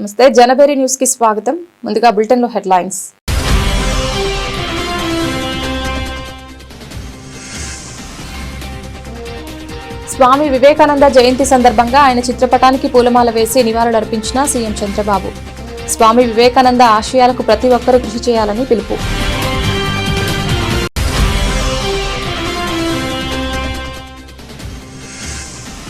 నమస్తే జనబేరి న్యూస్ కి స్వాగతం. ముందుగా బులెటిన్ లో హెడ్లైన్స్. స్వామి వివేకానంద జయంతి సందర్భంగా ఆయన చిత్రపటానికి పూలమాల వేసి నివాళులర్పించిన సీఎం చంద్రబాబు. స్వామి వివేకానంద ఆశయాలకు ప్రతి ఒక్కరూ కృషి చేయాలని పిలుపు.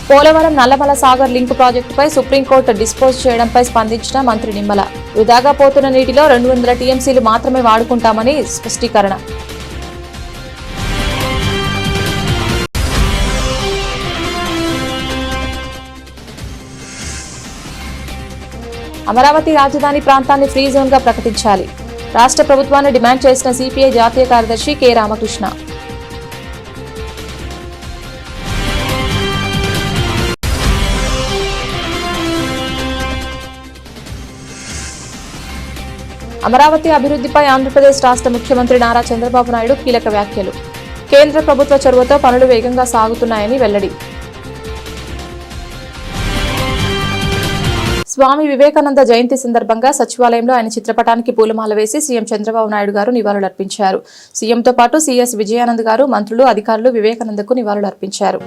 పోలవరం నల్లమల సాగర్ లింక్ ప్రాజెక్టుపై సుప్రీంకోర్టు డిస్పోజ్ చేయడంపై స్పందించిన మంత్రి నిమ్మల. వృధాగా పోతున్న నీటిలో 200 టీఎంసీలు మాత్రమే వాడుకుంటామని స్పష్టీకరణ. అమరావతి రాజధాని ప్రాంతాన్ని ఫ్రీ జోన్ గా ప్రకటించాలి. రాష్ట్ర ప్రభుత్వాన్ని డిమాండ్ చేసిన సిపిఐ జాతీయ కార్యదర్శి కె రామకృష్ణ. అమరావతి అభివృద్ధిపై ఆంధ్రప్రదేశ్ రాష్ట్ర ముఖ్యమంత్రి నారా చంద్రబాబు నాయుడు కీలక వ్యాఖ్యలు. కేంద్ర ప్రభుత్వ చొరవతో పనులు వేగంగా సాగుతున్నాయని వెల్లడి. స్వామి వివేకానంద జయంతి సందర్భంగా సచివాలయంలో ఆయన చిత్రపటానికి పూలమాల వేసి సీఎం చంద్రబాబు నాయుడు గారు నివాళులర్పించారు. సీఎంతో పాటు సీఎస్ విజయానంద్ గారు, మంత్రులు, అధికారులు వివేకానందకు నివాళులర్పించారు.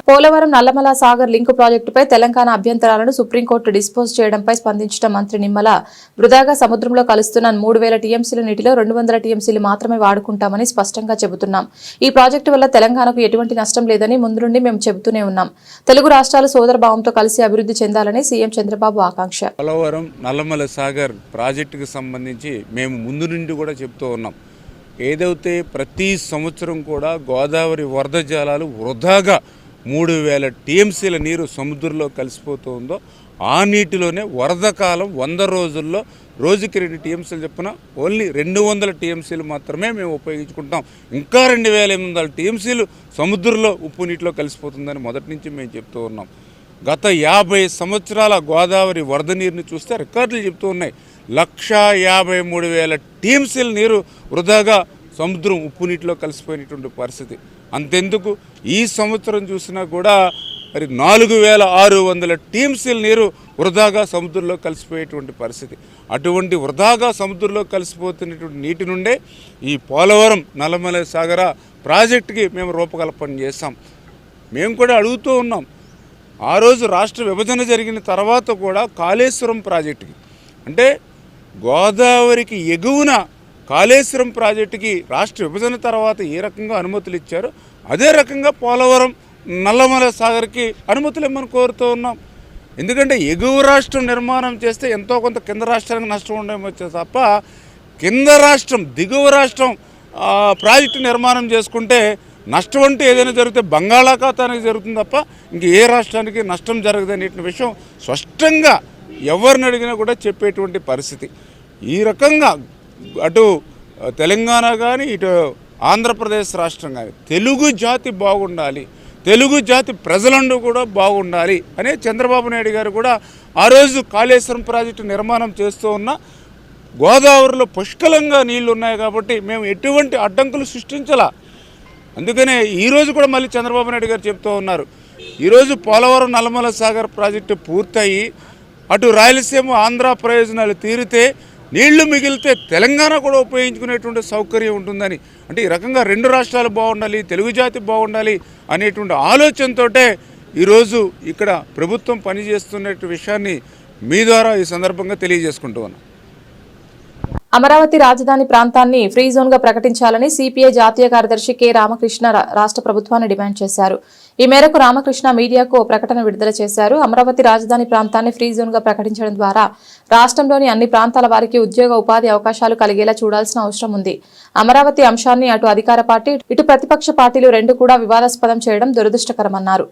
పోలవరం నల్లమల సాగర్ లింకు ప్రాజెక్టుపై తెలంగాణ అభ్యంతరాలను సుప్రీంకోర్టు డిస్పోజ్ చేయడంపై స్పందించిన మంత్రి నిమ్మల, వృధాగా సముద్రంలో కలుస్తున్న 3000 టీఎంసీల నీటిలో 200 టీఎంసీలు మాత్రమే వాడుకుంటామని స్పష్టంగా చెబుతున్నాం. ఈ ప్రాజెక్టు వల్ల తెలంగాణకు ఎటువంటి నష్టం లేదని ముందు నుండి మేము చెబుతూనే ఉన్నాం. తెలుగు రాష్ట్రాలు సోదరభావంతో కలిసి అభివృద్ధి చెందాలని సీఎం చంద్రబాబు ఆకాంక్ష. పోలవరం నల్లమల సాగర్ ప్రాజెక్టుకు సంబంధించి మేము ముందు నుండి కూడా చెబుతూ ఉన్నాం. ఏదైతే ప్రతి సంవత్సరం కూడా గోదావరి వరద జలాలు వృధాగా 3000 టీఎంసీల నీరు సముద్రంలో కలిసిపోతుందో ఆ నీటిలోనే వరద కాలం 100 రోజుల్లో రోజుకి 2 టీఎంసీలు చొప్పున ఓన్లీ 200 టీఎంసీలు మాత్రమే మేము ఉపయోగించుకుంటాం. ఇంకా 2800 టీఎంసీలు సముద్రంలో ఉప్పు నీటిలో కలిసిపోతుందని మొదటి నుంచి మేము చెప్తూ ఉన్నాం. గత 50 సంవత్సరాల గోదావరి వరద నీరుని చూస్తే రికార్డులు చెప్తూ ఉన్నాయి. 1,53,000 టీఎంసీల నీరు వృధాగా సముద్రం ఉప్పు నీటిలో కలిసిపోయినటువంటి పరిస్థితి. అంతెందుకు ఈ సంవత్సరం చూసినా కూడా మరి 4,600 టీఎంసీల నీరు వృధాగా సముద్రంలో కలిసిపోయేటువంటి పరిస్థితి. అటువంటి వృధాగా సముద్రంలో కలిసిపోతున్నటువంటి నీటి నుండే ఈ పోలవరం నల్లమల సాగర ప్రాజెక్టుకి మేము రూపకల్పన చేస్తాం. మేము కూడా అడుగుతూ ఉన్నాం. ఆ రోజు రాష్ట్ర విభజన జరిగిన తర్వాత కూడా కాళేశ్వరం ప్రాజెక్టుకి, అంటే గోదావరికి ఎగువన కాళేశ్వరం ప్రాజెక్టుకి రాష్ట్ర విభజన తర్వాత ఏ రకంగా అనుమతులు ఇచ్చారో అదే రకంగా పోలవరం నల్లమల సాగర్కి అనుమతులు ఇమ్మని కోరుతూ ఉన్నాం. ఎందుకంటే ఎగువ రాష్ట్రం నిర్మాణం చేస్తే ఎంతో కొంత కింద రాష్ట్రానికి నష్టం ఉండవచ్చు తప్ప కింద రాష్ట్రం దిగువ రాష్ట్రం ప్రాజెక్టు నిర్మాణం చేసుకుంటే నష్టం అంటే ఏదైనా జరిగితే బంగాళాఖాతానికి జరుగుతుంది తప్ప ఇంక ఏ రాష్ట్రానికి నష్టం జరగదనే విషయం స్పష్టంగా ఎవరిని అడిగినా కూడా చెప్పేటువంటి పరిస్థితి. ఈ రకంగా అటు తెలంగాణ కానీ ఇటు ఆంధ్రప్రదేశ్ రాష్ట్రం కానీ తెలుగు జాతి బాగుండాలి, తెలుగు జాతి ప్రజలందరూ కూడా బాగుండాలి అనే చంద్రబాబు నాయుడు గారు కూడా ఆ రోజు కాళేశ్వరం ప్రాజెక్టు నిర్మాణం చేస్తూ ఉన్న గోదావరిలో పుష్కలంగా నీళ్లు ఉన్నాయి కాబట్టి మేము ఎటువంటి అడ్డంకులు సృష్టించాల. అందుకనే ఈరోజు కూడా మళ్ళీ చంద్రబాబు నాయుడు గారు చెప్తూ ఉన్నారు. ఈరోజు పోలవరం నల్లమల సాగర్ ప్రాజెక్టు పూర్తయి అటు రాయలసీమ ఆంధ్ర ప్రయోజనాలు తీరితే నీళ్లు మిగిలితే తెలంగాణ కూడా ఉపయోగించుకునేటువంటి సౌకర్యం ఉంటుందని, అంటే ఈ రకంగా 2 రాష్ట్రాలు బాగుండాలి, తెలుగు జాతి బాగుండాలి అనేటువంటి ఆలోచనతో ఈరోజు ఇక్కడ ప్రభుత్వం పనిచేస్తున్న విషయాన్ని మీ ద్వారా ఈ సందర్భంగా తెలియజేసుకుంటూ ఉన్నాం. అమరావతి రాజధాని ప్రాంతాన్ని ఫ్రీ జోన్ గా ప్రకటించాలని సిపిఐ జాతీయ కార్యదర్శి కె రామకృష్ణ రాష్ట్ర ప్రభుత్వాన్ని డిమాండ్ చేశారు. ఈ మేరకు రామకృష్ణ మీడియాకు ఓ ప్రకటన విడుదల చేశారు. అమరావతి రాజధాని ప్రాంతాన్ని ఫ్రీ జోన్ గా ప్రకటించడం ద్వారా రాష్ట్రంలోని అన్ని ప్రాంతాల వారికి ఉద్యోగ ఉపాధి అవకాశాలు కలిగేలా చూడాల్సిన అవసరం ఉంది. అమరావతి అంశాన్ని అటు అధికార పార్టీ ఇటు ప్రతిపక్ష పార్టీలు రెండు కూడా వివాదాస్పదం చేయడం దురదృష్టకరమన్నారు.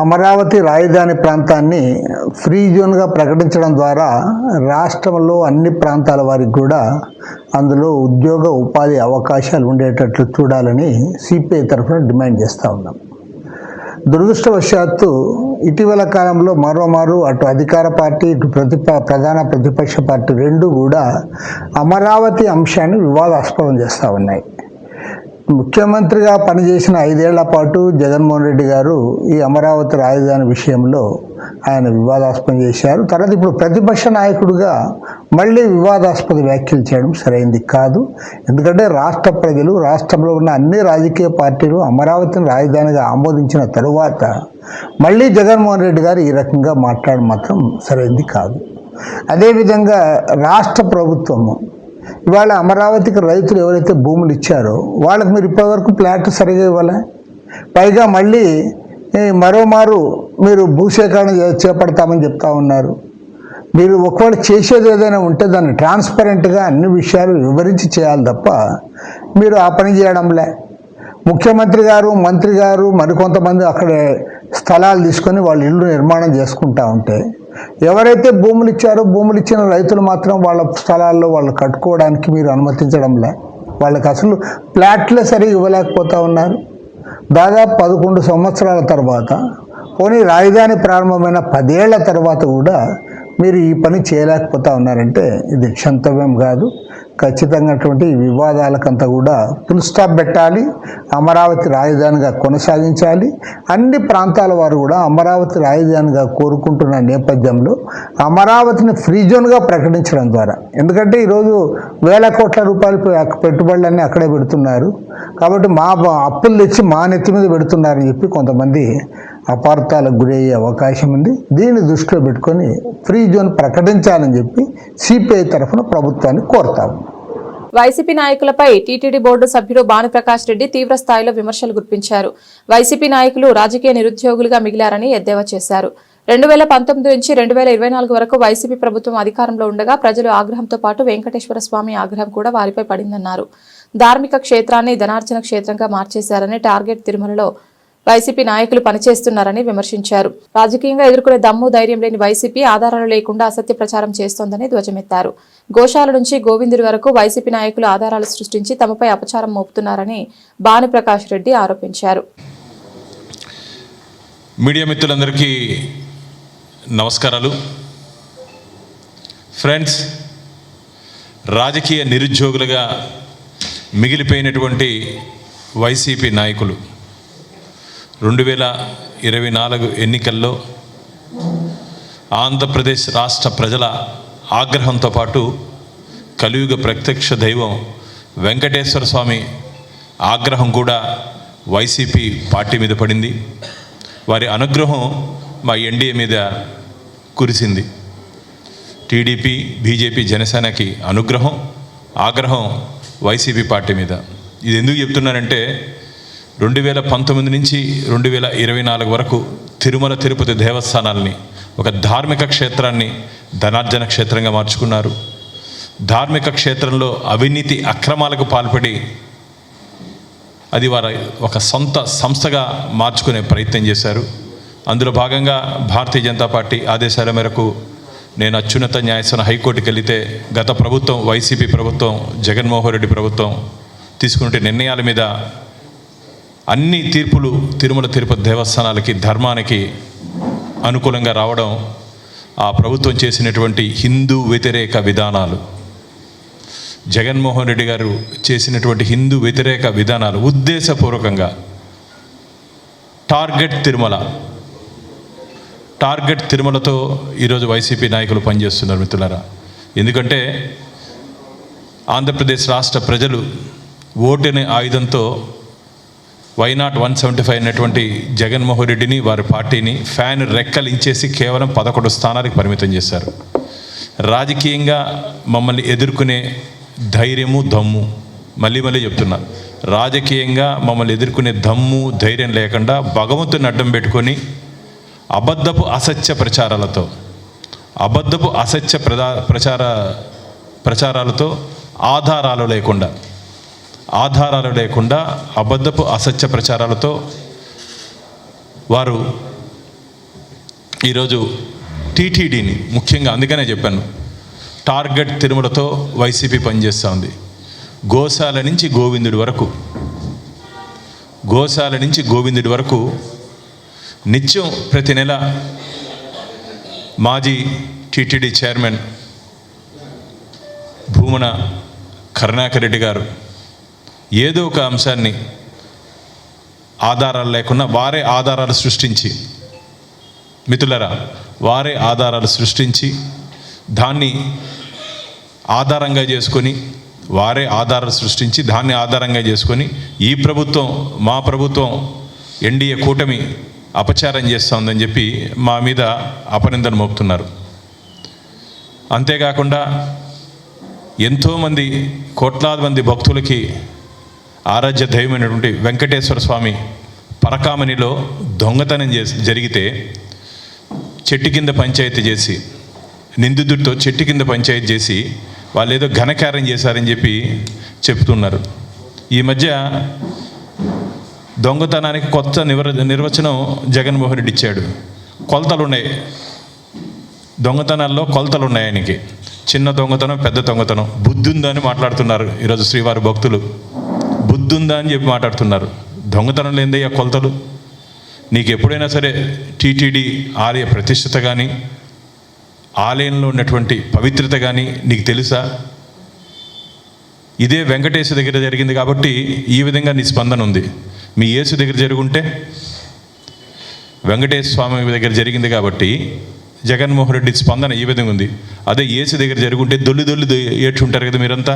అమరావతి రాజధాని ప్రాంతాన్ని ఫ్రీ జోన్గా ప్రకటించడం ద్వారా రాష్ట్రంలో అన్ని ప్రాంతాల వారికి కూడా అందులో ఉద్యోగ ఉపాధి అవకాశాలు ఉండేటట్లు చూడాలని సిపిఐ తరఫున డిమాండ్ చేస్తూ ఉన్నాం. దురదృష్టవశాత్తు ఇటీవల కాలంలో మరోమారు అటు అధికార పార్టీ ఇటు ప్రధాన ప్రతిపక్ష పార్టీ రెండు కూడా అమరావతి అంశాన్ని వివాదాస్పదం చేస్తూ ఉన్నాయి. ముఖ్యమంత్రిగా పనిచేసిన 5 ఏళ్ల పాటు జగన్మోహన్ రెడ్డి గారు ఈ అమరావతి రాజధాని విషయంలో ఆయన వివాదాస్పదం చేశారు. తర్వాత ఇప్పుడు ప్రతిపక్ష నాయకుడిగా మళ్ళీ వివాదాస్పద వ్యాఖ్యలు చేయడం సరైంది కాదు. ఎందుకంటే రాష్ట్ర ప్రజలు, రాష్ట్రంలో ఉన్న అన్ని రాజకీయ పార్టీలు అమరావతిని రాజధానిగా ఆమోదించిన తరువాత మళ్ళీ జగన్మోహన్ రెడ్డి గారు ఈ రకంగా మాట్లాడడం మాత్రం సరైంది కాదు. అదేవిధంగా రాష్ట్ర ప్రభుత్వము ఇవాళ అమరావతికి రైతులు ఎవరైతే భూములు ఇచ్చారో వాళ్ళకి మీరు ఇప్పటివరకు ప్లాట్లు సరిగా ఇవ్వలే. పైగా మళ్ళీ మరోమారు మీరు భూసేకరణ చేపడతామని చెప్తా ఉన్నారు. మీరు ఒకవేళ చేసేది ఏదైనా ఉంటే దాన్ని ట్రాన్స్పరెంట్గా అన్ని విషయాలు వివరించి చేయాలి తప్ప మీరు ఆ పని చేయడంలే. ముఖ్యమంత్రి గారు, మంత్రి గారు మరికొంతమంది అక్కడే స్థలాలు తీసుకొని వాళ్ళు ఇల్లు నిర్మాణం చేసుకుంటా ఉంటే ఎవరైతే భూములు ఇచ్చారో భూములు ఇచ్చిన రైతులు మాత్రం వాళ్ళ స్థలాల్లో వాళ్ళు కట్టుకోవడానికి మీరు అనుమతించడంలే. వాళ్ళకి అసలు ప్లాట్లే సరిగా ఇవ్వలేకపోతూ ఉన్నారు. దాదాపు 11 సంవత్సరాల తర్వాత, పోనీ రాజధాని ప్రారంభమైన 10 ఏళ్ల తర్వాత కూడా మీరు ఈ పని చేయలేకపోతా ఉన్నారంటే ఇది క్షంతవ్యం కాదు. ఖచ్చితంగా అటువంటి వివాదాలకంతా కూడా ఫుల్ స్టాప్ పెట్టాలి. అమరావతి రాజధానిగా కొనసాగించాలి. అన్ని ప్రాంతాల వారు కూడా అమరావతి రాజధానిగా కోరుకుంటున్న నేపథ్యంలో అమరావతిని ఫ్రీ జోన్గా ప్రకటించడం ద్వారా, ఎందుకంటే ఈరోజు వేల కోట్ల రూపాయలు పెట్టుబడులన్నీ అక్కడే పెడుతున్నారు కాబట్టి మా అప్పులు తెచ్చి మా నెత్తి మీద పెడుతున్నారని చెప్పి కొంతమంది అపార్థాలకు గురయ్యే అవకాశం ఉంది. దీన్ని దృష్టిలో పెట్టుకొని ఫ్రీ జోన్ ప్రకటించాలని చెప్పి సిపిఐ తరఫున ప్రభుత్వాన్ని కోరుతాము. వైసీపీ నాయకులపై టీటీడీ బోర్డు సభ్యుడు భానుప్రకాష్ రెడ్డి తీవ్ర స్థాయిలో విమర్శలు గుప్పించారు. వైసీపీ నాయకులు రాజకీయ నిరుద్యోగులుగా మిగిలారని ఎద్దేవా చేశారు. 2019 నుంచి 2024 వరకు వైసీపీ ప్రభుత్వం అధికారంలో ఉండగా ప్రజలు ఆగ్రహంతో పాటు వెంకటేశ్వర స్వామి ఆగ్రహం కూడా వారిపై పడిందన్నారు. ధార్మిక క్షేత్రాన్ని ధనార్జన క్షేత్రంగా మార్చేశారని, టార్గెట్ తిరుమలలో వైసీపీ నాయకులు పనిచేస్తున్నారని విమర్శించారు. రాజకీయంగా ఎదుర్కొనే దమ్ము ధైర్యం లేని వైసీపీ ఆధారాలు లేకుండా అసత్య ప్రచారం చేస్తోందని ధ్వజమెత్తారు. గోశాల నుంచి గోవిందుడి వరకు వైసీపీ నాయకులు ఆధారాలు సృష్టించి తమపై అపచారం మోపుతున్నారని భానుప్రకాష్ రెడ్డి ఆరోపించారు. మీడియా మిత్రులందరికీ నమస్కారాలు. ఫ్రెండ్స్, రాజకీయ నిరుద్యోగులుగా మిగిలిపోయినటువంటి వైసీపీ నాయకులు 2024 ఎన్నికల్లో ఆంధ్రప్రదేశ్ రాష్ట్ర ప్రజల ఆగ్రహంతో పాటు కలియుగ ప్రత్యక్ష దైవం వెంకటేశ్వర స్వామి ఆగ్రహం కూడా వైసీపీ పార్టీ మీద పడింది. వారి అనుగ్రహం మా ఎన్డీఏ మీద కురిసింది. టీడీపీ, బీజేపీ, జనసేనకి అనుగ్రహం, ఆగ్రహం వైసీపీ పార్టీ మీద. ఇది ఎందుకు చెప్తున్నానంటే 2019 నుంచి 2024 వరకు తిరుమల తిరుపతి దేవస్థానాల్ని ఒక ధార్మిక క్షేత్రాన్ని ధనార్జన క్షేత్రంగా మార్చుకున్నారు. ధార్మిక క్షేత్రంలో అవినీతి అక్రమాలకు పాల్పడి అది వారి ఒక సొంత సంస్థగా మార్చుకునే ప్రయత్నం చేశారు. అందులో భాగంగా భారతీయ జనతా పార్టీ ఆదేశాల మేరకు నేను అత్యున్నత న్యాయస్థానం హైకోర్టుకి వెళితే గత ప్రభుత్వం, వైసీపీ ప్రభుత్వం, జగన్మోహన్ రెడ్డి ప్రభుత్వం తీసుకునే నిర్ణయాల మీద అన్ని తీర్పులు తిరుమల తిరుపతి దేవస్థానాలకి, ధర్మానికి అనుకూలంగా రావడం ఆ ప్రభుత్వం చేసినటువంటి హిందూ వ్యతిరేక విధానాలు, జగన్మోహన్ రెడ్డి గారు చేసినటువంటి హిందూ వ్యతిరేక విధానాలు ఉద్దేశపూర్వకంగా టార్గెట్ తిరుమలతో ఈరోజు వైసీపీ నాయకులు పనిచేస్తున్నారు మిత్రులారా. ఎందుకంటే ఆంధ్రప్రదేశ్ రాష్ట్ర ప్రజలు ఓటుని ఆయుధంతో వైనాట్ 175 అన్నటువంటి జగన్మోహన్ రెడ్డిని, వారి పార్టీని ఫ్యాన్ రెక్కలించేసి కేవలం 11 స్థానాలకు పరిమితం చేశారు. రాజకీయంగా మమ్మల్ని ఎదుర్కొనే ధైర్యము, దమ్ము, మళ్ళీ చెప్తున్నా, రాజకీయంగా మమ్మల్ని ఎదుర్కొనే దమ్ము, ధైర్యం లేకుండా భగవంతుని అడ్డం పెట్టుకొని అబద్ధపు అసత్య ప్రచారాలతో ఆధారాలు లేకుండా అబద్ధపు అసత్య ప్రచారాలతో వారు ఈరోజు టీటీడీని ముఖ్యంగా అందుకనే చెప్పాను, టార్గెట్ తిరుమలతో వైసీపీ పనిచేస్తూ ఉంది. గోశాల నుంచి గోవిందుడి వరకు నిత్యం ప్రతి నెల మాజీ టీటీడీ చైర్మన్ భూమన కరుణాకర్ రెడ్డి గారు ఏదో ఒక అంశాన్ని ఆధారాలు లేకుండా వారే ఆధారాలు సృష్టించి, మిత్రులరా, వారే ఆధారాలు సృష్టించి దాన్ని ఆధారంగా చేసుకొని దాన్ని ఆధారంగా చేసుకొని ఈ ప్రభుత్వం, మా ప్రభుత్వం, ఎన్డీఏ కూటమి అపచారం చేస్తోందని చెప్పి మా మీద అపనిందన మోపుతున్నారు. అంతేకాకుండా ఎంతోమంది కోట్లాది మంది భక్తులకి ఆరాధ్య దైవమైనటువంటి వెంకటేశ్వర స్వామి పరకామణిలో దొంగతనం జరిగితే చెట్టు కింద పంచాయతీ చేసి, నిందితుడితో చెట్టు కింద పంచాయతీ చేసి వాళ్ళు ఏదో ఘనకార్యం చేశారని చెప్పి చెప్తున్నారు. ఈ మధ్య దొంగతనానికి కొత్త నిర్వచనం జగన్మోహన్ రెడ్డి ఇచ్చాడు. కొలతలు ఉన్నాయి, దొంగతనాల్లో కొలతలు ఉన్నాయి ఆయనకి. చిన్న దొంగతనం, పెద్ద దొంగతనం. బుద్ధి ఉందా అని మాట్లాడుతున్నారు ఈరోజు శ్రీవారి భక్తులు. బుద్ధి ఉందా అని చెప్పి మాట్లాడుతున్నారు. దొంగతనం లేదయ్యా కొలతలు. నీకు ఎప్పుడైనా సరే టీటీడీ ఆలయ ప్రతిష్టత కానీ, ఆలయంలో ఉన్నటువంటి పవిత్రత కానీ నీకు తెలుసా? ఇదే వెంకటేశ్వర దగ్గర జరిగింది కాబట్టి ఈ విధంగా నీ స్పందన ఉంది. మీ యేసు దగ్గర జరుగుంటే, వెంకటేశ్వర స్వామి దగ్గర జరిగింది కాబట్టి జగన్మోహన్ రెడ్డి స్పందన ఈ విధంగా ఉంది. అదే యేసు దగ్గర జరుగుంటే దొల్లి ఏడ్చుంటారు కదా మీరంతా.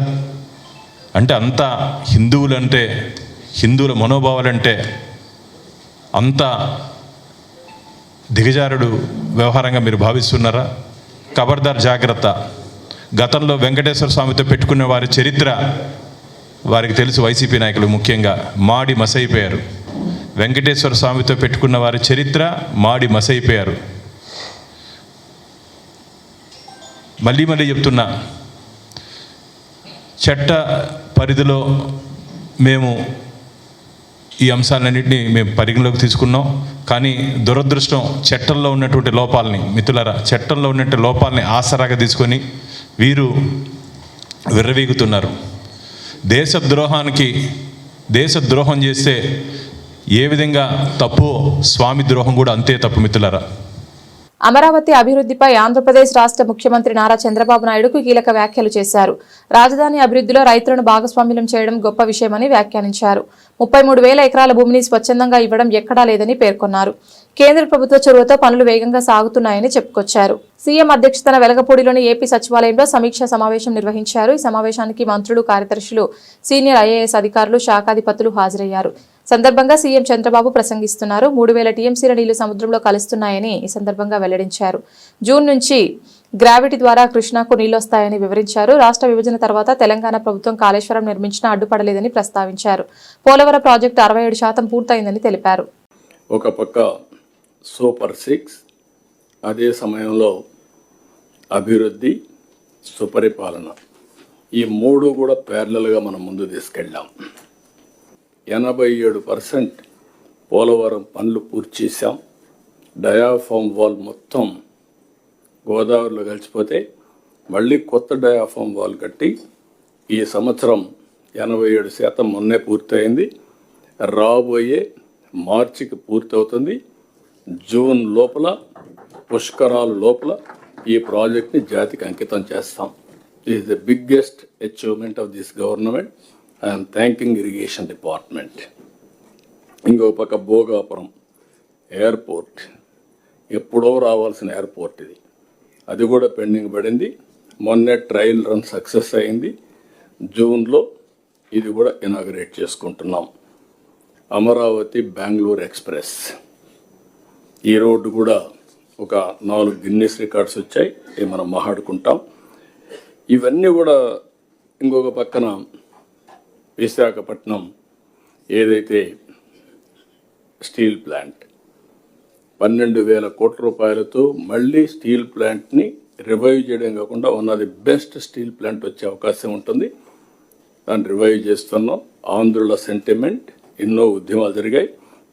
అంటే అంతా హిందువుల మనోభావాలంటే అంత దిగజారుడు వ్యవహారంగా మీరు భావిస్తున్నారా? ఖబర్దార్, జాగ్రత్త. గతంలో వెంకటేశ్వర స్వామితో పెట్టుకున్న వారి చరిత్ర వారికి తెలుసు. వైసీపీ నాయకులు ముఖ్యంగా మాడి మసైపోయారు. వెంకటేశ్వర స్వామితో పెట్టుకున్న వారి చరిత్ర మాడి మసైపోయారు. మళ్ళీ చెప్తున్నా, చట్ట పరిధిలో మేము ఈ అంశాలన్నింటినీ మేము పరిగణలోకి తీసుకున్నాం. కానీ దురదృష్టం, చట్టంలో ఉన్నటువంటి లోపాలని, మిత్రులారా, చట్టంలో ఉన్నటువంటి లోపాలని ఆసరాగా తీసుకొని వీరు విర్రవీగుతున్నారు. దేశద్రోహం చేస్తే ఏ విధంగా తప్పు, స్వామి ద్రోహం కూడా అంతే తప్పు మిత్రులారా. అమరావతి అభివృద్ధిపై ఆంధ్రప్రదేశ్ రాష్ట్ర ముఖ్యమంత్రి నారా చంద్రబాబు నాయుడుకు కీలక వ్యాఖ్యలు చేశారు. రాజధాని అభివృద్ధిలో రైతులను భాగస్వామ్యం చేయడం గొప్ప విషయమని వ్యాఖ్యానించారు. 33,000 ఎకరాల భూమిని స్వచ్ఛందంగా ఇవ్వడం ఎక్కడా లేదని పేర్కొన్నారు. కేంద్ర ప్రభుత్వ చొరవతో పనులు వేగంగా సాగుతున్నాయని చెప్పుకొచ్చారు. సీఎం అధ్యక్షతన వెలగపూడిలోని ఏపీ సచివాలయంలో సమీక్షా సమావేశం నిర్వహించారు. ఈ సమావేశానికి మంత్రులు, కార్యదర్శులు, సీనియర్ ఐఏఎస్ అధికారులు, శాఖాధిపతులు హాజరయ్యారు. సందర్భంగా సీఎం చంద్రబాబు ప్రసంగిస్తున్నారు. 3,000 టీఎంసీల నీళ్లు సముద్రంలో కలుస్తున్నాయని ఈ సందర్భంగా వెల్లడించారు. జూన్ నుంచి గ్రావిటీ ద్వారా కృష్ణాకు నీళ్లొస్తాయని వివరించారు. రాష్ట్ర విభజన తర్వాత తెలంగాణ ప్రభుత్వం కాళేశ్వరం నిర్మించినా అడ్డుపడలేదని ప్రస్తావించారు. పోలవరం ప్రాజెక్టు 67% పూర్తయిందని తెలిపారు. ఒక పక్క సూపర్ 6, అదే సమయంలో అభివృద్ధి, సుపరిపాలన, ఈ మూడు కూడా ప్యారలల్గా మనం ముందు తీసుకెళ్ళాం. 87% పోలవరం పనులు పూర్తి చేశాం. డయాఫామ్ వాల్ మొత్తం గోదావరిలో కలిసిపోతే మళ్ళీ కొత్త డయాఫామ్ వాల్ కట్టి ఈ సంవత్సరం 87% మొన్నే పూర్తయింది. రాబోయే మార్చికి పూర్తవుతుంది. జూన్ లోపల, పుష్కరాలు లోపల ఈ ప్రాజెక్ట్ని జాతికి అంకితం చేస్తాం. This is the biggest achievement of this government. I'm thanking irrigation department. ఇంకో పక్క భోగాపురం ఎయిర్పోర్ట్, ఎప్పుడో రావాల్సిన ఎయిర్పోర్ట్ ఇది, అది కూడా పెండింగ్ పడింది. మొన్నే ట్రయల్ రన్ సక్సెస్ అయింది. జూన్లో ఇది కూడా ఇనాగరేట్ చేసుకుంటున్నాం. అమరావతి బెంగళూరు ఎక్స్ప్రెస్, ఈ రోడ్డు కూడా ఒక 4 గిన్నెస్ రికార్డ్స్ వచ్చాయి. ఇవి మనం మాట్లాడుకుంటాం. ఇవన్నీ కూడా ఇంకొక పక్కన విశాఖపట్నం ఏదైతే స్టీల్ ప్లాంట్ 12,000 కోట్ల రూపాయలతో మళ్ళీ స్టీల్ ప్లాంట్ని రివైవ్ చేయడం కాకుండా one of the best steel plant వచ్చే అవకాశం ఉంటుంది. దాన్ని రివైవ్ చేస్తున్నాం. ఆంధ్రుల సెంటిమెంట్, ఎన్నో ఉద్యమాలు జరిగాయి.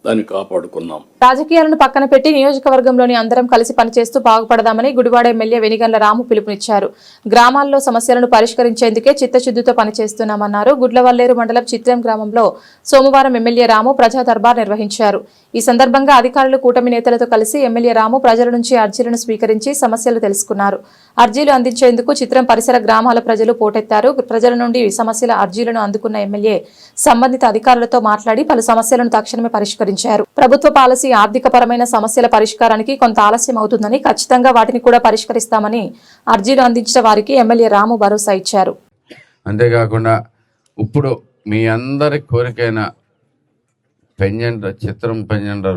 దాన్ని కాపాడుకున్నాం. రాజకీయాలను పక్కన పెట్టి నియోజకవర్గంలోని అందరం కలిసి పనిచేస్తూ బాగుపడదామని గుడివాడ ఎమ్మెల్యే వెనిగండ్ల రాము పిలుపునిచ్చారు. గ్రామాల్లో సమస్యలను పరిష్కరించేందుకే చిత్తశుద్ధితో పనిచేస్తున్నామన్నారు. గుడ్లవల్లేరు మండలం చిత్రం గ్రామంలో సోమవారం ఎమ్మెల్యే రాము ప్రజా దర్బార్ నిర్వహించారు. ఈ సందర్భంగా అధికారులు కూటమి నేతలతో కలిసి ఎమ్మెల్యే రాము ప్రజల నుంచి అర్జీలను స్వీకరించి సమస్యలు తెలుసుకున్నారు. అర్జీలు అందించేందుకు చిత్రం పరిసర గ్రామాల ప్రజలు పోటెత్తారు. ప్రజల నుండి సమస్యల అర్జీలను అందుకున్న ఎమ్మెల్యే సంబంధిత అధికారులతో మాట్లాడి పలు సమస్యలను తక్షణమే పరిష్కరించారు. ప్రభుత్వ పాలసీ ఆర్థిక పరమైన సమస్యల పరిష్కారానికి కొంత ఆలస్యం అవుతుందని, ఖచ్చితంగా వాటిని కూడా పరిష్కరిస్తామని అర్జీలు అందించిన వారికి ఎమ్మెల్యే రాము భరోసా ఇచ్చారు. అంతేకాకుండా ఇప్పుడు మీ అందరి కోరికైన చిత్రం పెంజండ్ర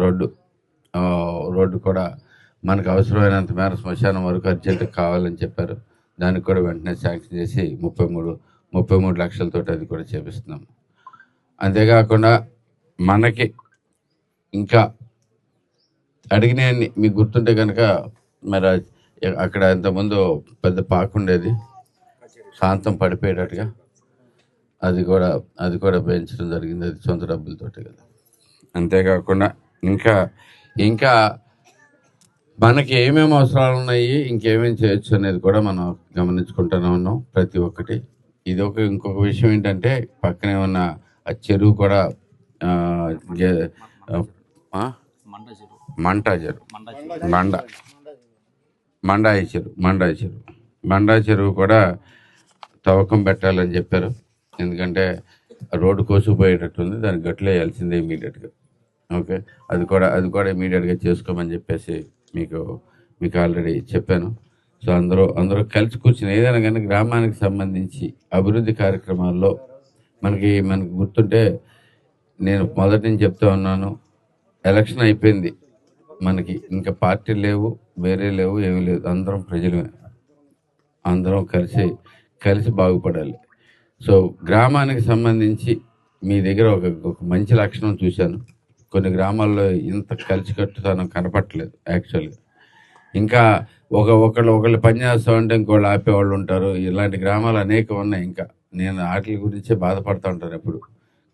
రోడ్డు కూడా మనకు అవసరమైనంత మేర శ్మశానం వరకు అర్జెంట్ కావాలని చెప్పారు. దానికి కూడా వెంటనే శాంక్షన్ చేసి 33 లక్షలతో అది కూడా చేపిస్తున్నాం. అంతేకాకుండా మనకి ఇంకా అడిగినాయన్ని మీకు గుర్తుంటే కనుక మరి అక్కడ ఇంతకుముందు పెద్ద పాకుండేది శాంతం పడిపోయేటట్టుగా అది కూడా పెంచడం జరిగింది. అది సొంత డబ్బులతోటి కదా. అంతేకాకుండా ఇంకా మనకి ఏమేమి అవసరాలు ఉన్నాయి, ఇంకేమేమి చేయొచ్చు అనేది కూడా మనం గమనించుకుంటూనే ఉన్నాం ప్రతి ఒక్కటి. ఇంకొక విషయం ఏంటంటే పక్కనే ఉన్న ఆ చెరువు కూడా మండా చెరువు కూడా తవ్వకం పెట్టాలని చెప్పారు. ఎందుకంటే రోడ్డు కోసుకుపోయేటట్టుంది, దానికి గట్లు వేయాల్సిందే ఇమీడియట్గా. ఓకే, అది కూడా ఇమీడియట్గా చేసుకోమని చెప్పేసి మీకు ఆల్రెడీ చెప్పాను. సో అందరూ కలిసి కూర్చుని ఏదైనా కానీ గ్రామానికి సంబంధించి అభివృద్ధి కార్యక్రమాల్లో మనకి గుర్తుంటే నేను మొదటి నుంచి చెప్తా ఉన్నాను, ఎలక్షన్ అయిపోయింది, మనకి ఇంకా పార్టీలు లేవు, వేరే లేవు, ఏమీ లేదు, అందరం ప్రజలమే, అందరం కలిసి బాగుపడాలి. సో గ్రామానికి సంబంధించి మీ దగ్గర ఒక మంచి లక్షణం చూశాను. కొన్ని గ్రామాల్లో ఇంత కలిసికట్టుతనం కనపట్టలేదు యాక్చువల్గా. ఇంకా ఒకళ్ళు పని చేస్తామంటే ఇంకోళ్ళు ఆపేవాళ్ళు ఉంటారు. ఇలాంటి గ్రామాలు అనేకం ఉన్నాయి. ఇంకా నేను వాటి గురించే బాధపడుతూ ఉంటాను ఎప్పుడు.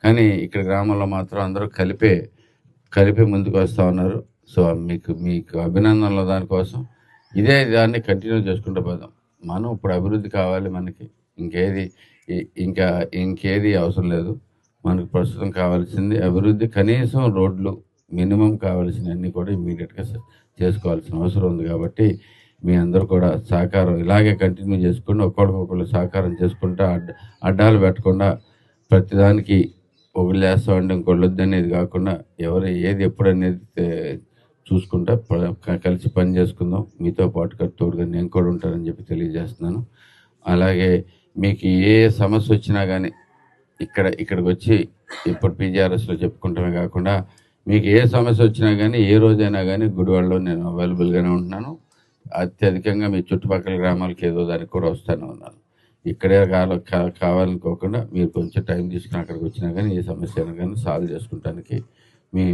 కానీ ఇక్కడ గ్రామంలో మాత్రం అందరూ కలిపే ముందుకు వస్తూ ఉన్నారు. సో మీకు అభినందనలు దానికోసం. దాన్ని కంటిన్యూ చేసుకుంటూ పోదాం. మనం ఇప్పుడు అభివృద్ధి కావాలి, మనకి ఇంకేది అవసరం లేదు. మనకు ప్రస్తుతం కావాల్సింది అభివృద్ధి. కనీసం రోడ్లు మినిమం కావాల్సినవన్నీ కూడా ఇమీడియట్గా చేసుకోవాల్సిన అవసరం ఉంది. కాబట్టి మీ అందరూ కూడా సహకారం ఇలాగే కంటిన్యూ చేసుకుంటూ ఒకళ్ళకొకళ్ళు సహకారం చేసుకుంటూ అడ్డాలు పెట్టకుండా ప్రతిదానికి ఒకళ్ళు చేస్తామంటే ఇంకోళ్ళు వద్దనేది కాకుండా ఎవరు ఏది ఎప్పుడు అనేది చూసుకుంటా కలిసి పని చేసుకుందాం. మీతో పాటు తోడుగా నేను కూడా ఉంటానని చెప్పి తెలియజేస్తున్నాను. అలాగే మీకు ఏ సమస్య వచ్చినా కానీ ఇక్కడికి వచ్చి ఇప్పుడు పీజీఆర్ఎస్లో చెప్పుకుంటమే కాకుండా మీకు ఏ సమస్య వచ్చినా కానీ ఏ రోజైనా కానీ గుడివాడలో నేను అవైలబుల్గానే ఉంటున్నాను. అత్యధికంగా మీ చుట్టుపక్కల గ్రామాలకి ఏదో దానికి కూడా వస్తూనే ఉన్నాను. ఇక్కడే కావాలనుకోకుండా మీరు కొంచెం టైం తీసుకుని అక్కడికి వచ్చినా కానీ ఏ సమస్య అయినా కానీ సాల్వ్ చేసుకుంటానికి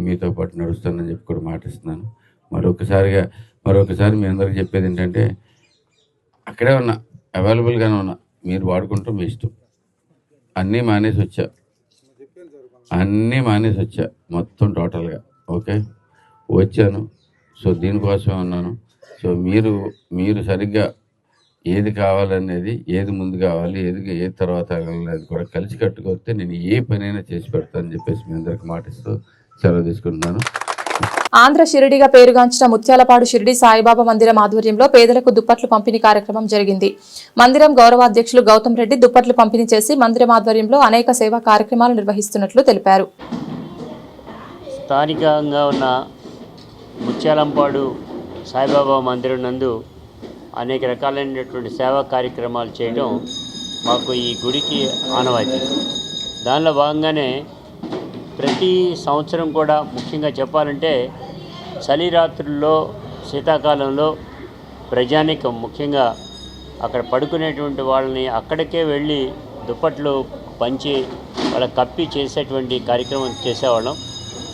మీతో పాటు నడుస్తానని చెప్పి కూడా మాటిస్తున్నాను. మరొకసారి మీ అందరికీ చెప్పేది ఏంటంటే అక్కడే ఉన్నా, అవైలబుల్గానే ఉన్నా, మీరు వాడుకుంటూ మీ ఇష్టం. అన్నీ మానేసి వచ్చా మొత్తం టోటల్గా. ఓకే, వచ్చాను. సో దీనికోసమే ఉన్నాను. సో మీరు సరిగ్గా ఏది కావాలనేది, ఏది ముందు కావాలి, ఏది తర్వాత అనేది కూడా కలిసి కట్టుకొస్తే నేను ఏ పనైనా చేసి పెడతానని చెప్పేసి మీ అందరికి మాటిస్తూ సెలవు తీసుకుంటున్నాను. ఆంధ్ర షిరిడిగా పేరుగాంచిన ముత్యాలపాడు షిరిడి సాయిబాబా మందిరం ఆధ్వర్యంలో పేదలకు దుప్పట్లు పంపిణీ కార్యక్రమం జరిగింది. మందిరం గౌరవాధ్యక్షులు గౌతమ్ రెడ్డి దుప్పట్లు పంపిణీ చేసి మందిరం ఆధ్వర్యంలో అనేక సేవా కార్యక్రమాలు నిర్వహిస్తున్నట్లు తెలిపారు. స్థానికంగా ఉన్న ముత్యాలంపాడు సాయిబాబా మందిరం నందు అనేక రకాలైనటువంటి సేవా కార్యక్రమాలు చేయడం మాకు ఈ గుడికి ఆనవాయితీ. దానిలో భాగంగానే ప్రతి సంవత్సరం కూడా ముఖ్యంగా చెప్పాలంటే చలి రాత్రుల్లో, శీతాకాలంలో ప్రజానికం ముఖ్యంగా అక్కడ పడుకునేటువంటి వాళ్ళని అక్కడికే వెళ్ళి దుప్పట్లు పంచి వాళ్ళ కప్పి చేసేటువంటి కార్యక్రమం చేసేవాళ్ళం.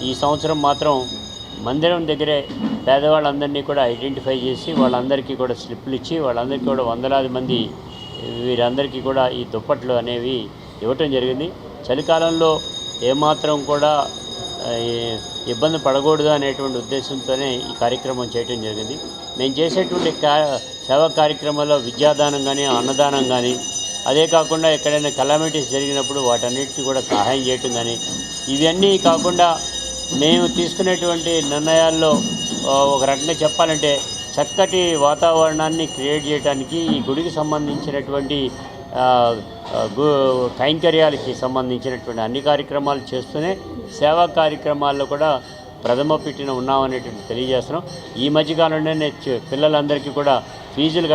ఈ సంవత్సరం మాత్రం మందిరం దగ్గరే పేదవాళ్ళందరినీ కూడా ఐడెంటిఫై చేసి వాళ్ళందరికీ కూడా స్లిప్లు ఇచ్చి వాళ్ళందరికీ కూడా వందలాది మంది వీరందరికీ కూడా ఈ దుప్పట్లు అనేవి ఇవ్వటం జరిగింది. చలికాలంలో ఏమాత్రం కూడా ఇబ్బంది పడకూడదు అనేటువంటి ఉద్దేశంతోనే ఈ కార్యక్రమం చేయడం జరిగింది. మేము చేసేటువంటి సేవా కార్యక్రమాల్లో విద్యాదానం కానీ, అన్నదానం కానీ, అదే కాకుండా ఎక్కడైనా కలామిటీస్ జరిగినప్పుడు వాటన్నిటిని కూడా సహాయం చేయటం కానీ, ఇవన్నీ కాకుండా మేము తీసుకునేటువంటి నిర్ణయాల్లో ఒక రకంగా చెప్పాలంటే చక్కటి వాతావరణాన్ని క్రియేట్ చేయడానికి ఈ గుడికి సంబంధించినటువంటి కైంకర్యాలకి సంబంధించినటువంటి అన్ని కార్యక్రమాలు చేస్తూనే సేవా కార్యక్రమాల్లో కూడా ప్రథమ పెట్టిన ఉన్నామనేటువంటి తెలియజేస్తున్నాం. ఈ మధ్యకాలంలోనే పిల్లలందరికీ కూడా ఫీజులు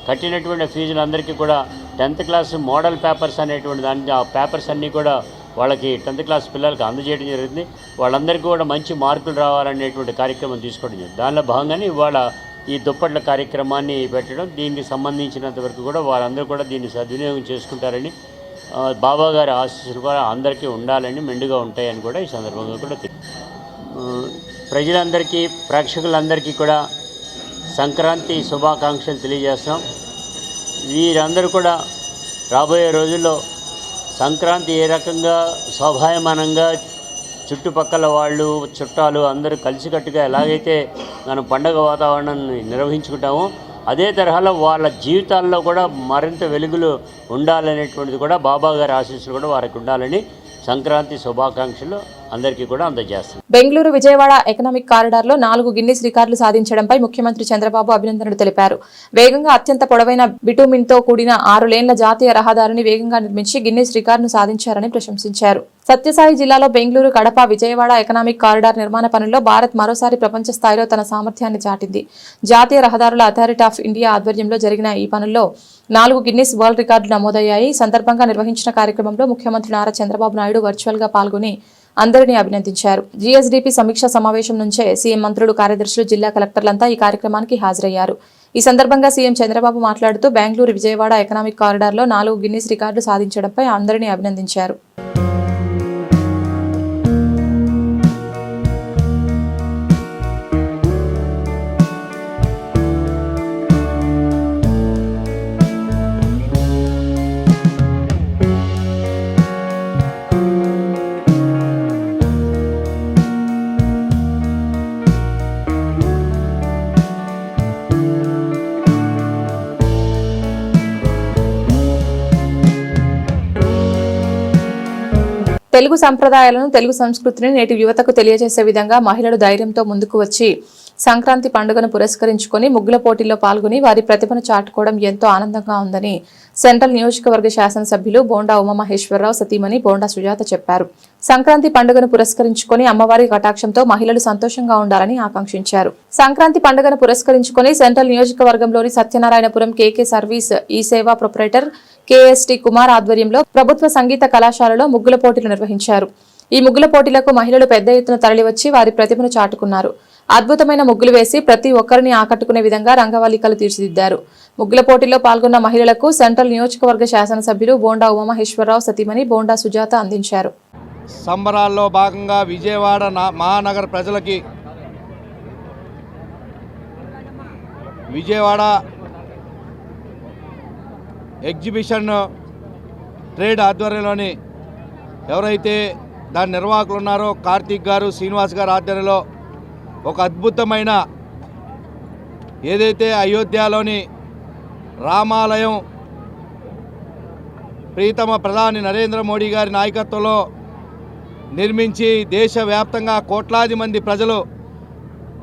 కట్టినటువంటి ఫీజులందరికీ కూడా 10th క్లాస్ మోడల్ పేపర్స్ అనేటువంటి దాన్ని ఆ పేపర్స్ అన్నీ కూడా వాళ్ళకి 10th క్లాస్ పిల్లలకి అందజేయడం జరిగింది. వాళ్ళందరికీ కూడా మంచి మార్కులు రావాలనేటువంటి కార్యక్రమం తీసుకోవడం జరిగింది. దానిలో భాగంగానే ఇవాళ ఈ దుప్పట్ల కార్యక్రమాన్ని పెట్టడం, దీనికి సంబంధించినంత వరకు కూడా వాళ్ళందరూ కూడా దీన్ని సద్వినియోగం చేసుకుంటారని, బాబా గారి ఆశీస్సులు కూడా అందరికీ ఉండాలని, మెండుగా ఉంటాయని కూడా ఈ సందర్భంగా కూడా ప్రజలందరికీ, ప్రేక్షకులందరికీ కూడా సంక్రాంతి శుభాకాంక్షలు తెలియజేస్తాం. వీరందరూ కూడా రాబోయే రోజుల్లో సంక్రాంతి ఏ రకంగా శోభాయమానంగా చుట్టుపక్కల వాళ్ళు, చుట్టాలు అందరూ కలిసికట్టుగా ఎలాగైతే మనం పండగ వాతావరణాన్ని నిర్వహించుకుంటామో అదే తరహాలో వాళ్ళ జీవితాల్లో కూడా మరింత వెలుగులు ఉండాలనేటువంటిది కూడా బాబా గారి ఆశీస్సులు కూడా వారికి ఉండాలని సంక్రాంతి శుభాకాంక్షలు అందరికీ కూడా అందజేస్తాం. బెంగళూరు విజయవాడ ఎకనామిక్ కారిడార్లో 4 గిన్నిస్ రికార్డులు సాధించడంపై ముఖ్యమంత్రి చంద్రబాబు అభినందనలు తెలిపారు. వేగంగా అత్యంత పొడవైన బిటూమిన్తో కూడిన 6 లేన్ల జాతీయ రహదారిని వేగంగా నిర్మించి గిన్నిస్ రికార్డును సాధించారని ప్రశంసించారు. సత్యసాయి జిల్లాలో బెంగళూరు, కడప, విజయవాడ ఎకనామిక్ కారిడార్ నిర్మాణ పనుల్లో భారత్ మరోసారి ప్రపంచ స్థాయిలో తన సామర్థ్యాన్ని చాటింది. జాతీయ రహదారుల అథారిటీ ఆఫ్ ఇండియా ఆధ్వర్యంలో జరిగిన ఈ పనుల్లో 4 గిన్నిస్ వరల్డ్ రికార్డులు నమోదయ్యాయి. ఈ సందర్భంగా నిర్వహించిన కార్యక్రమంలో ముఖ్యమంత్రి నారా చంద్రబాబు నాయుడు వర్చువల్ గా పాల్గొని అందరినీ అభినందించారు. జీఎస్డీపీ సమీక్షా సమావేశం నుంచే సీఎం మంత్రులు, కార్యదర్శులు, జిల్లా కలెక్టర్లంతా ఈ కార్యక్రమానికి హాజరయ్యారు. ఈ సందర్భంగా సీఎం చంద్రబాబు మాట్లాడుతూ బెంగళూరు విజయవాడ ఎకనామిక్ కారిడార్లో 4 గిన్నిస్ రికార్డులు సాధించడంపై అందరినీ అభినందించారు. తెలుగు సంప్రదాయాలను, తెలుగు సంస్కృతిని నేటి యువతకు తెలియజేసే విధంగా మహిళలు ధైర్యంతో ముందుకు వచ్చి సంక్రాంతి పండుగను పురస్కరించుకొని ముగ్గుల పోటీల్లో పాల్గొని వారి ప్రతిభను చాటుకోవడం ఎంతో ఆనందంగా ఉందని సెంట్రల్ నియోజకవర్గ శాసనసభ్యులు బోండా ఉమామహేశ్వరరావు సతీమణి బోండా సుజాత చెప్పారు. సంక్రాంతి పండుగను పురస్కరించుకొని అమ్మవారి కటాక్షంతో మహిళలు సంతోషంగా ఉండాలని ఆకాంక్షించారు. సంక్రాంతి పండుగను పురస్కరించుకొని సెంట్రల్ నియోజకవర్గంలోని సత్యనారాయణపురం కేకే సర్వీస్ ఈ సేవా ప్రొపరేటర్ కేఎస్టీ కుమార్ ఆధ్వర్యంలో ప్రభుత్వ సంగీత కళాశాలలో ముగ్గుల పోటీలు నిర్వహించారు. ఈ ముగ్గుల పోటీలకు మహిళలు పెద్ద ఎత్తున తరలివచ్చి వారి ప్రతిభను చాటుకున్నారు. అద్భుతమైన ముగ్గులు వేసి ప్రతి ఒక్కరిని ఆకట్టుకునే విధంగా రంగవల్లికలు తీర్చిదిద్దారు. ముగ్గుల పోటీలో పాల్గొన్న మహిళలకు సెంట్రల్ నియోజకవర్గ శాసనసభ్యులు బోండా ఉమామహేశ్వరరావు సతీమణి బోండా సుజాత అందించారు. సంబరాల్లో భాగంగా విజయవాడ మహానగర ప్రజలకి విజయవాడ ఎగ్జిబిషన్ ట్రేడ్ ఆధ్వర్యంలోని ఎవరైతే దాని నిర్వాహకులు ఉన్నారో కార్తీక్ గారు, శ్రీనివాస్ గారు ఆధ్వర్యంలో ఒక అద్భుతమైన ఏదైతే అయోధ్యలోని రామాలయం ప్రీతమ ప్రధాని నరేంద్ర మోడీ గారి నాయకత్వంలో నిర్మించి దేశవ్యాప్తంగా కోట్లాది మంది ప్రజలు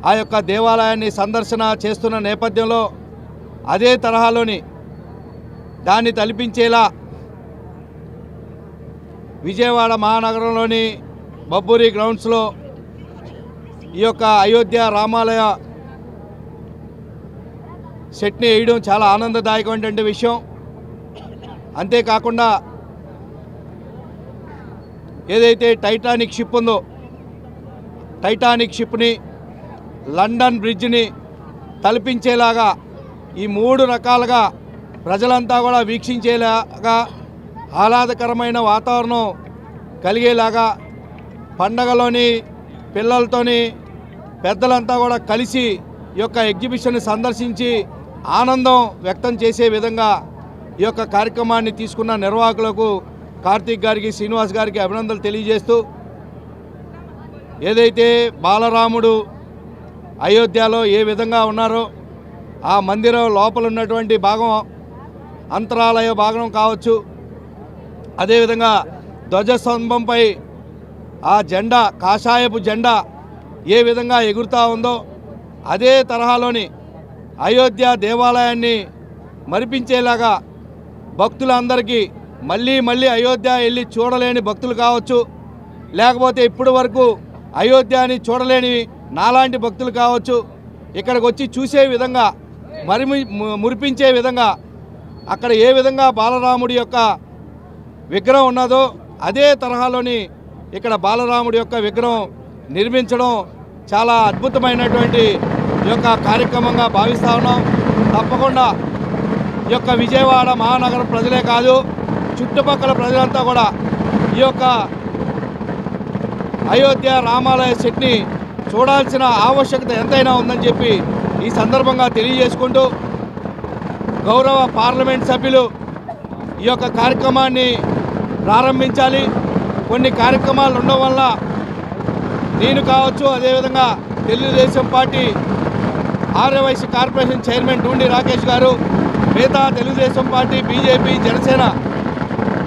ఆ యొక్క దేవాలయాన్ని సందర్శన చేస్తున్న నేపథ్యంలో అదే తరహాలోని దాన్ని తలపించేలా విజయవాడ మహానగరంలోని బబ్బూరి గ్రౌండ్స్లో ఈ యొక్క అయోధ్య రామాలయ సెట్ని వేయడం చాలా ఆనందదాయకమైనటువంటి విషయం. అంతేకాకుండా ఏదైతే టైటానిక్ షిప్ ఉందో టైటానిక్ షిప్ని, లండన్ బ్రిడ్జ్ని తలపించేలాగా ఈ 3 రకాలుగా ప్రజలంతా కూడా వీక్షించేలాగా ఆహ్లాదకరమైన వాతావరణం కలిగేలాగా పండగలోని పిల్లలతోని పెద్దలంతా కూడా కలిసి ఈ యొక్క ఎగ్జిబిషన్ని సందర్శించి ఆనందం వ్యక్తం చేసే విధంగా ఈ యొక్క కార్యక్రమాన్ని తీసుకున్న నిర్వాహకులకు కార్తీక్ గారికి, శ్రీనివాస్ గారికి అభినందనలు తెలియజేస్తూ ఏదైతే బాలరాముడు అయోధ్యలో ఏ విధంగా ఉన్నారో ఆ మందిరం లోపల ఉన్నటువంటి భాగం అంతరాలయ భాగం కావచ్చు, అదేవిధంగా ధ్వజస్తంభంపై ఆ జెండా కాషాయపు జెండా ఏ విధంగా ఎగురుతూ ఉందో అదే తరహాలోని అయోధ్య దేవాలయాన్ని మరిపించేలాగా భక్తులందరికీ మళ్ళీ మళ్ళీ అయోధ్య వెళ్ళి చూడలేని భక్తులు కావచ్చు, లేకపోతే ఇప్పటి వరకు అయోధ్యని చూడలేని నాలాంటి భక్తులు కావచ్చు, ఇక్కడికి వచ్చి చూసే విధంగా మురిపించే విధంగా అక్కడ ఏ విధంగా బాలరాముడి యొక్క విగ్రహం ఉన్నదో అదే తరహాలోని ఇక్కడ బాలరాముడి యొక్క విగ్రహం నిర్మించడం చాలా అద్భుతమైనటువంటి ఈ యొక్క కార్యక్రమంగా భావిస్తూ ఉన్నాం. తప్పకుండా ఈ యొక్క విజయవాడ మహానగరం ప్రజలే కాదు, చుట్టుపక్కల ప్రజలంతా కూడా ఈ యొక్క అయోధ్య రామాలయ సెట్ని చూడాల్సిన ఆవశ్యకత ఎంతైనా ఉందని చెప్పి ఈ సందర్భంగా తెలియజేసుకుంటూ, గౌరవ పార్లమెంట్ సభ్యులు ఈ యొక్క కార్యక్రమాన్ని ప్రారంభించాలి. కొన్ని కార్యక్రమాలు ఉండడం వల్ల నేను కావచ్చు, అదేవిధంగా Telugu Desam party Arya Vysya corporation chairman Doondi Rakesh garu, మిగతా తెలుగుదేశం పార్టీ, బీజేపీ, జనసేన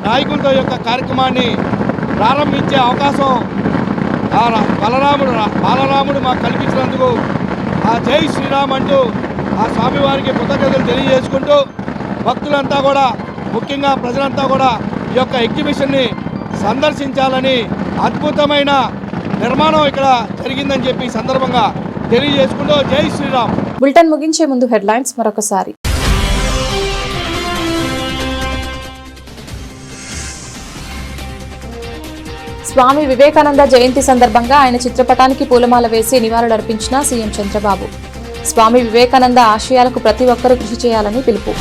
నాయకులతో యొక్క కార్యక్రమాన్ని ప్రారంభించే అవకాశం బాలరాముడు మాకు కల్పించినందుకు ఆ జై శ్రీరామ్ అంటూ ఆ స్వామివారికి కృతజ్ఞతలు తెలియజేసుకుంటూ, భక్తులంతా కూడా ముఖ్యంగా ప్రజలంతా కూడా ఈ యొక్క ఎగ్జిబిషన్ని సందర్శించాలని, అద్భుతమైన నిర్మాణం ఇక్కడ జరిగిందని చెప్పి ఈ సందర్భంగా తెలియజేసుకుంటూ జై శ్రీరామ్. బులెటిన్ ముగించే ముందు హెడ్లైన్స్ మరొకసారి. స్వామి వివేకానంద జయంతి సందర్భంగా ఆయన చిత్రపటానికి పూలమాల వేసి నివాళులర్పించిన సీఎం చంద్రబాబు. స్వామి వివేకానంద ఆశయాలకు ప్రతి ఒక్కరూ కృషి చేయాలని పిలుపు.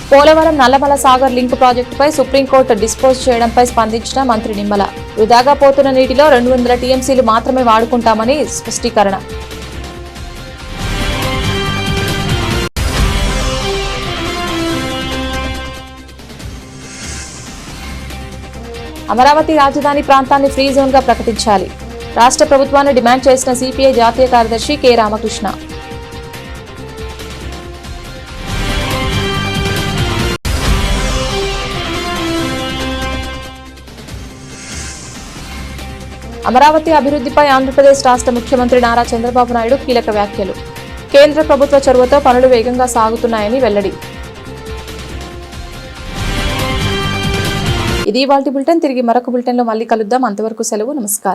పోలవరం నల్లమల సాగర్ లింక్ ప్రాజెక్టుపై సుప్రీంకోర్టు డిస్పోజ్ చేయడంపై స్పందించిన మంత్రి నిమ్మల. వృధాగా పోతున్న నీటిలో 200 టీఎంసీలు మాత్రమే వాడుకుంటామని స్పష్టీకరణ. అమరావతి రాజధాని ప్రాంతాన్ని ఫ్రీ జోన్గా ప్రకటించాలి. రాష్ట్ర ప్రభుత్వాన్ని డిమాండ్ చేసిన సిపిఐ జాతీయ కార్యదర్శి కె రామకృష్ణ. అమరావతి అభివృద్ధిపై ఆంధ్రప్రదేశ్ రాష్ట్ర ముఖ్యమంత్రి నారా చంద్రబాబు నాయుడు కీలక వ్యాఖ్యలు. కేంద్ర ప్రభుత్వ చొరవతో పనులు వేగంగా సాగుతున్నాయని వెల్లడి. ఇది ఇవాల్టి బులెటిన్. తిరిగి మరొక బులెటిన్లో మళ్ళీ కలుద్దాం. అంతవరకు సెలవు. నమస్కారం.